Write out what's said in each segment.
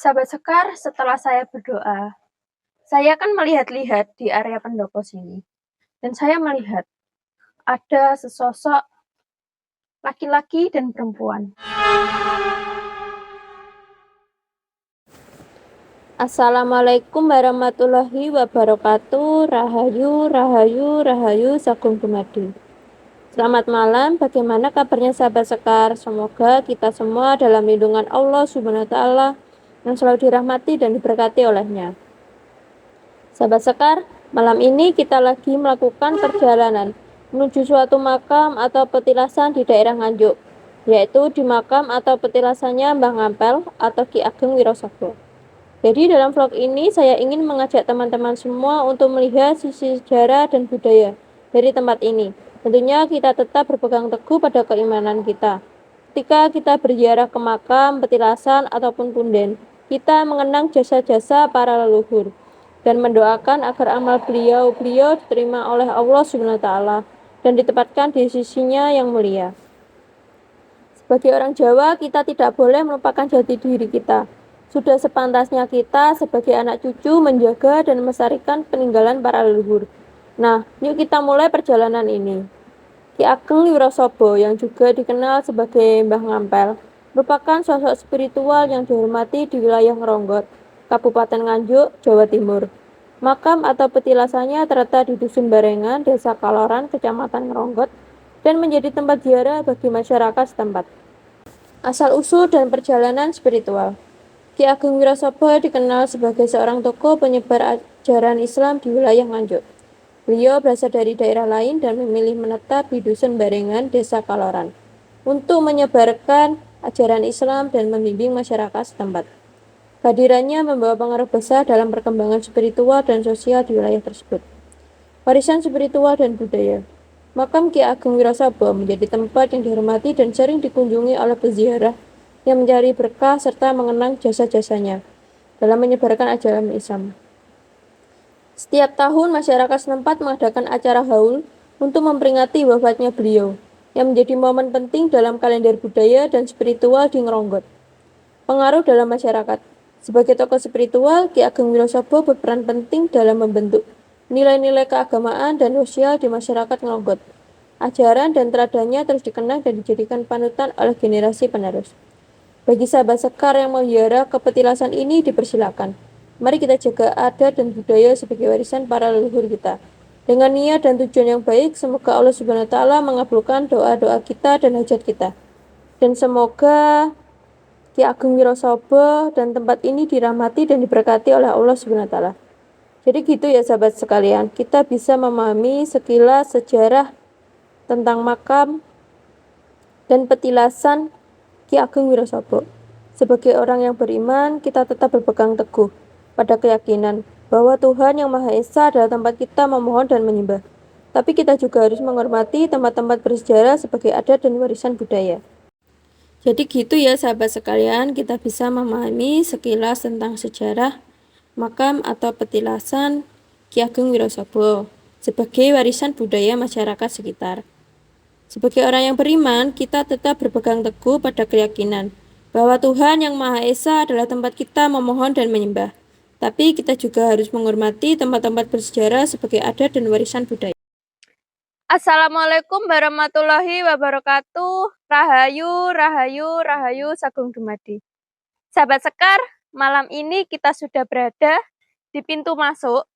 Sahabat Sekar, setelah saya berdoa, saya kan melihat-lihat di area pendopo sini. Dan saya melihat ada sesosok laki-laki dan perempuan. Assalamualaikum warahmatullahi wabarakatuh. Rahayu, rahayu, rahayu, sagung dumadi. Selamat malam, bagaimana kabarnya sahabat Sekar? Semoga kita semua dalam lindungan Allah Subhanahu wa Ta'ala yang selalu dirahmati dan diberkati olehnya. Sahabat Sekar, malam ini kita lagi melakukan perjalanan menuju suatu makam atau petilasan di daerah Nganjuk, yaitu di makam atau petilasannya Mbah Ngampel atau Ki Ageng Wirosabha. Jadi dalam vlog ini saya ingin mengajak teman-teman semua untuk melihat sisi sejarah dan budaya dari tempat ini. Tentunya kita tetap berpegang teguh pada keimanan kita. Ketika kita berziarah ke makam, petilasan, ataupun punden, kita mengenang jasa-jasa para leluhur dan mendoakan agar amal beliau diterima oleh Allah Subhanahu wa Ta'ala dan ditempatkan di sisinya yang mulia. Sebagai orang Jawa, kita tidak boleh melupakan jati diri kita. Sudah sepantasnya kita sebagai anak cucu menjaga dan melestarikan peninggalan para leluhur. Nah, yuk kita mulai perjalanan ini. Ki Ageng Wirosabha yang juga dikenal sebagai Mbah Ngampel merupakan sosok spiritual yang dihormati di wilayah Ngronggot, Kabupaten Nganjuk, Jawa Timur. Makam atau petilasannya terletak di Dusun Barengan, Desa Kaloran, Kecamatan Ngronggot, dan menjadi tempat ziarah bagi masyarakat setempat. Asal-usul dan perjalanan spiritual. Ki Ageng Wirosabha dikenal sebagai seorang tokoh penyebar ajaran Islam di wilayah Nganjuk. Beliau berasal dari daerah lain dan memilih menetap di Dusun Barengan, Desa Kaloran, untuk menyebarkan ajaran Islam dan membimbing masyarakat setempat. Kehadirannya membawa pengaruh besar dalam perkembangan spiritual dan sosial di wilayah tersebut. Warisan spiritual dan budaya. Makam Ki Ageng Wirosabha menjadi tempat yang dihormati dan sering dikunjungi oleh peziarah yang mencari berkah serta mengenang jasa-jasanya dalam menyebarkan ajaran Islam. Setiap tahun masyarakat setempat mengadakan acara haul untuk memperingati wafatnya beliau, yang menjadi momen penting dalam kalender budaya dan spiritual di Ngronggot. Pengaruh dalam masyarakat. Sebagai tokoh spiritual, Ki Ageng Wirosabha berperan penting dalam membentuk nilai-nilai keagamaan dan sosial di masyarakat Ngronggot. Ajaran dan teladannya terus dikenang dan dijadikan panutan oleh generasi penerus. Bagi sahabat Sekar yang mau ziarah ke petilasan ini dipersilakan. Mari kita jaga adat dan budaya sebagai warisan para leluhur kita. Dengan niat dan tujuan yang baik, semoga Allah Subhanahu wa Ta'ala mengabulkan doa-doa kita dan hajat kita. Dan semoga Ki Ageng Wirosabha dan tempat ini dirahmati dan diberkati oleh Allah Subhanahu wa Ta'ala. Jadi gitu ya sahabat sekalian, kita bisa memahami sekilas sejarah tentang makam dan petilasan Ki Ageng Wirosabha. Sebagai orang yang beriman, kita tetap berpegang teguh pada keyakinan bahwa Tuhan Yang Maha Esa adalah tempat kita memohon dan menyembah. Tapi kita juga harus menghormati tempat-tempat bersejarah sebagai adat dan warisan budaya. Jadi gitu ya sahabat sekalian, kita bisa memahami sekilas tentang sejarah makam atau petilasan Ki Ageng Wirosabha sebagai warisan budaya masyarakat sekitar. Sebagai orang yang beriman, kita tetap berpegang teguh pada keyakinan bahwa Tuhan Yang Maha Esa adalah tempat kita memohon dan menyembah. Tapi kita juga harus menghormati tempat-tempat bersejarah sebagai adat dan warisan budaya. Assalamualaikum warahmatullahi wabarakatuh. Rahayu, rahayu, rahayu, sagung dumadi. Sahabat Sekar, malam ini kita sudah berada di pintu masuk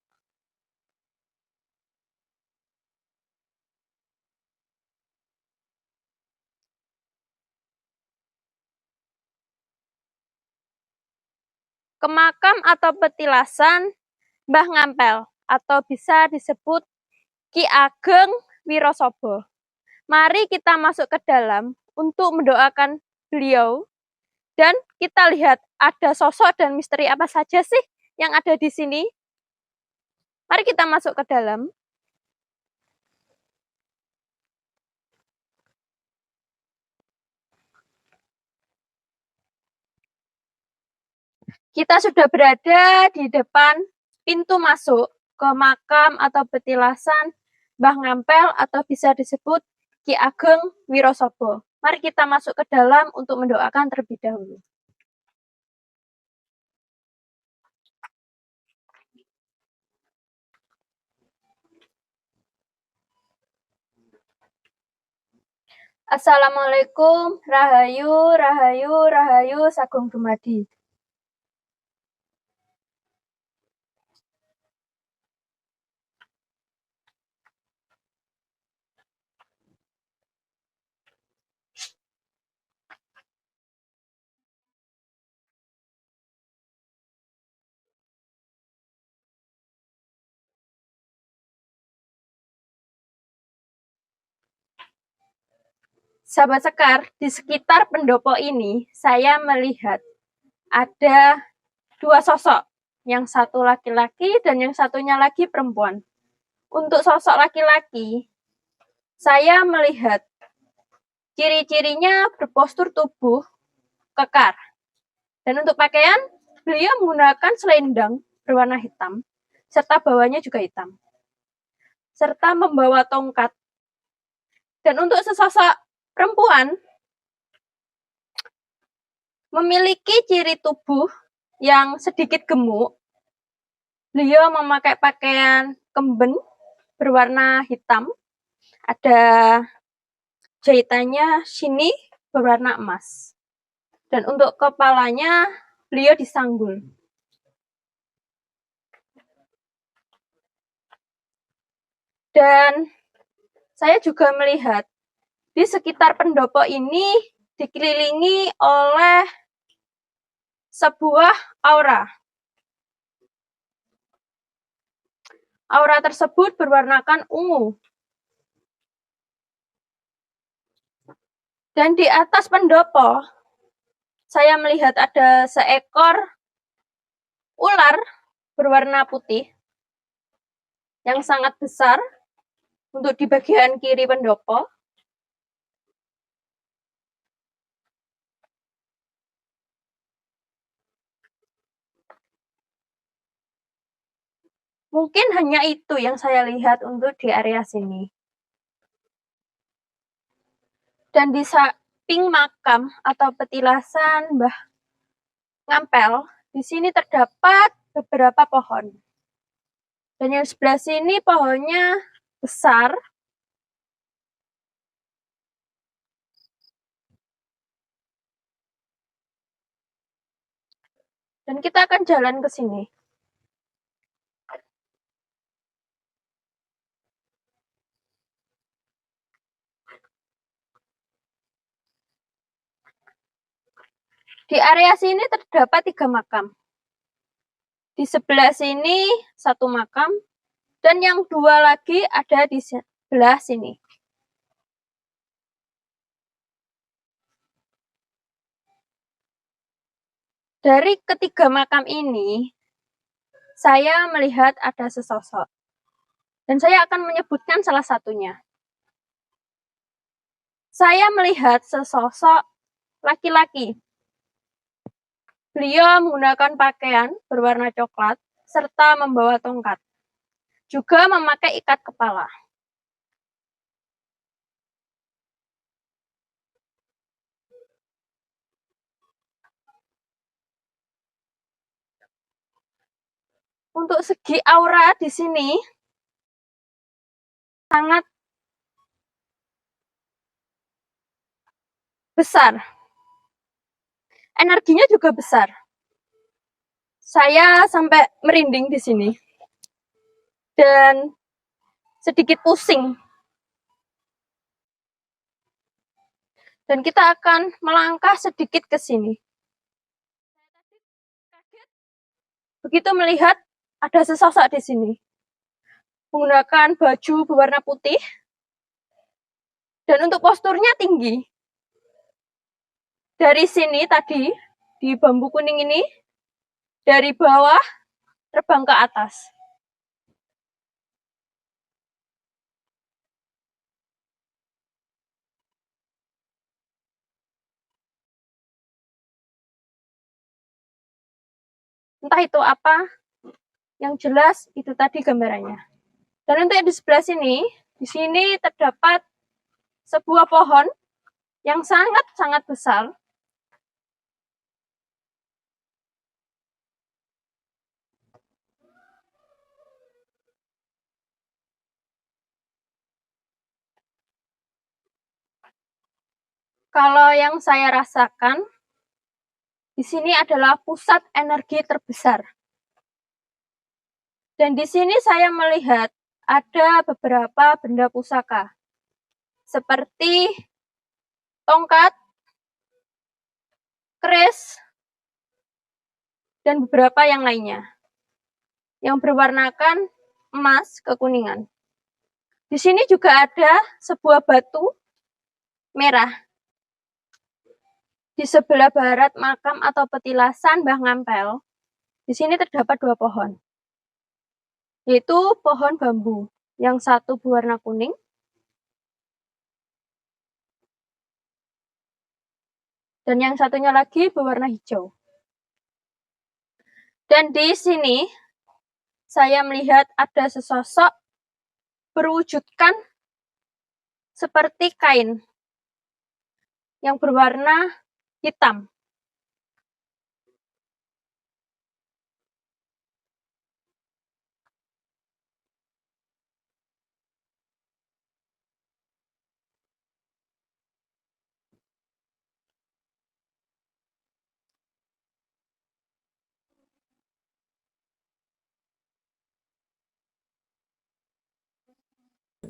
ke makam atau petilasan Mbah Ngampel atau bisa disebut Ki Ageng Wirosabha. Mari kita masuk ke dalam untuk mendoakan beliau dan kita lihat ada sosok dan misteri apa saja sih yang ada di sini. Mari kita masuk ke dalam. Kita sudah berada di depan pintu masuk ke makam atau petilasan Mbah Ngampel atau bisa disebut Ki Ageng Wirosabha. Mari kita masuk ke dalam untuk mendoakan terlebih dahulu. Assalamualaikum, Rahayu, Rahayu, Rahayu, Sagung Dumadi. Sahabat Sekar, di sekitar pendopo ini saya melihat ada dua sosok, yang satu laki-laki dan yang satunya lagi perempuan. Untuk sosok laki-laki, saya melihat ciri-cirinya berpostur tubuh kekar. Dan untuk pakaian, beliau menggunakan selendang berwarna hitam, serta bawahnya juga hitam, serta membawa tongkat. Dan untuk sesosok perempuan, memiliki ciri tubuh yang sedikit gemuk. Beliau memakai pakaian kemben berwarna hitam, ada jahitannya sini berwarna emas. Dan untuk kepalanya, beliau disanggul. Dan saya juga melihat di sekitar pendopo ini dikelilingi oleh sebuah aura. Aura tersebut berwarnakan ungu. Dan di atas pendopo, saya melihat ada seekor ular berwarna putih yang sangat besar untuk di bagian kiri pendopo. Mungkin hanya itu yang saya lihat untuk di area sini. Dan di samping makam atau petilasan Mbah Ngampel, di sini terdapat beberapa pohon. Dan yang sebelah sini pohonnya besar. Dan kita akan jalan ke sini. Di area sini terdapat 3 makam. Di sebelah sini 1 makam, dan yang 2 lagi ada di sebelah sini. Dari ketiga makam ini, saya melihat ada sesosok. Dan saya akan menyebutkan salah satunya. Saya melihat sesosok laki-laki. Beliau menggunakan pakaian berwarna coklat serta membawa tongkat. Juga memakai ikat kepala. Untuk segi aura di sini sangat besar. Energinya juga besar. Saya sampai merinding di sini. Dan sedikit pusing. Dan kita akan melangkah sedikit ke sini. Begitu melihat ada sesosok di sini. Menggunakan baju berwarna putih. Dan untuk posturnya tinggi. Dari sini tadi, di bambu kuning ini, dari bawah terbang ke atas. Entah itu apa, yang jelas itu tadi gambarannya. Dan untuk yang di sebelah sini, di sini terdapat sebuah pohon yang sangat-sangat besar. Kalau yang saya rasakan, di sini adalah pusat energi terbesar. Dan di sini saya melihat ada beberapa benda pusaka, seperti tongkat, keris, dan beberapa yang lainnya, yang berwarnakan emas kekuningan. Di sini juga ada sebuah batu merah. Di sebelah barat makam atau petilasan Mbah Ngampel, di sini terdapat 2 pohon, yaitu pohon bambu, yang satu berwarna kuning, dan yang satunya lagi berwarna hijau. Dan di sini saya melihat ada sesosok berwujudkan seperti kain yang berwarna hitam.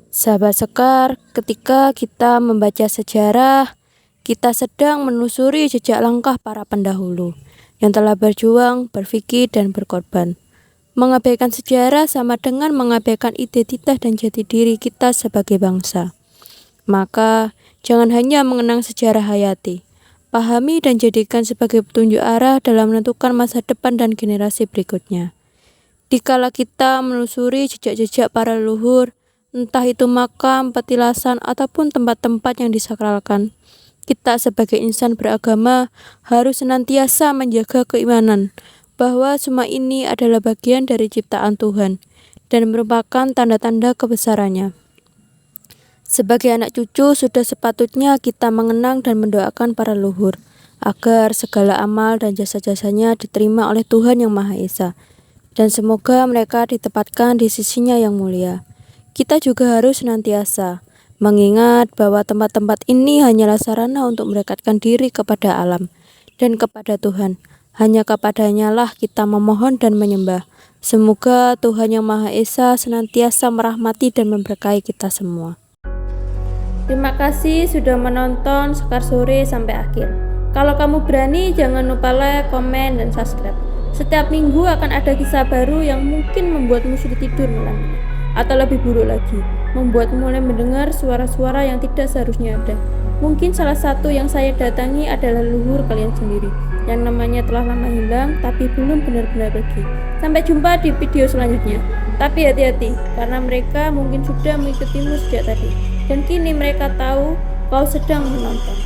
Sahabat Sekar, ketika kita membaca sejarah, kita sedang menelusuri jejak langkah para pendahulu yang telah berjuang, berpikir, dan berkorban. Mengabaikan sejarah sama dengan mengabaikan identitas dan jati diri kita sebagai bangsa. Maka, jangan hanya mengenang sejarah hayati, pahami dan jadikan sebagai petunjuk arah dalam menentukan masa depan dan generasi berikutnya. Dikala kita menelusuri jejak-jejak para leluhur, entah itu makam, petilasan, ataupun tempat-tempat yang disakralkan, kita sebagai insan beragama harus senantiasa menjaga keimanan bahwa semua ini adalah bagian dari ciptaan Tuhan dan merupakan tanda-tanda kebesarannya. Sebagai anak cucu, sudah sepatutnya kita mengenang dan mendoakan para leluhur agar segala amal dan jasa-jasanya diterima oleh Tuhan Yang Maha Esa, dan semoga mereka ditempatkan di sisinya yang mulia. Kita juga harus senantiasa mengingat bahwa tempat-tempat ini hanyalah sarana untuk mendekatkan diri kepada alam dan kepada Tuhan. Hanya kepadanya lah kita memohon dan menyembah. Semoga Tuhan Yang Maha Esa senantiasa merahmati dan memberkahi kita semua. Terima kasih sudah menonton Sekar Sore sampai akhir. Kalau kamu berani, jangan lupa like, komen, dan subscribe. Setiap minggu akan ada kisah baru yang mungkin membuatmu sulit tidur malam ini. Atau lebih buruk lagi, membuatmu mulai mendengar suara-suara yang tidak seharusnya ada. Mungkin salah satu yang saya datangi adalah leluhur kalian sendiri, yang namanya telah lama hilang tapi belum benar-benar pergi. Sampai jumpa di video selanjutnya. Tapi hati-hati, karena mereka mungkin sudah mengikutimu sejak tadi, dan kini mereka tahu kau sedang menonton.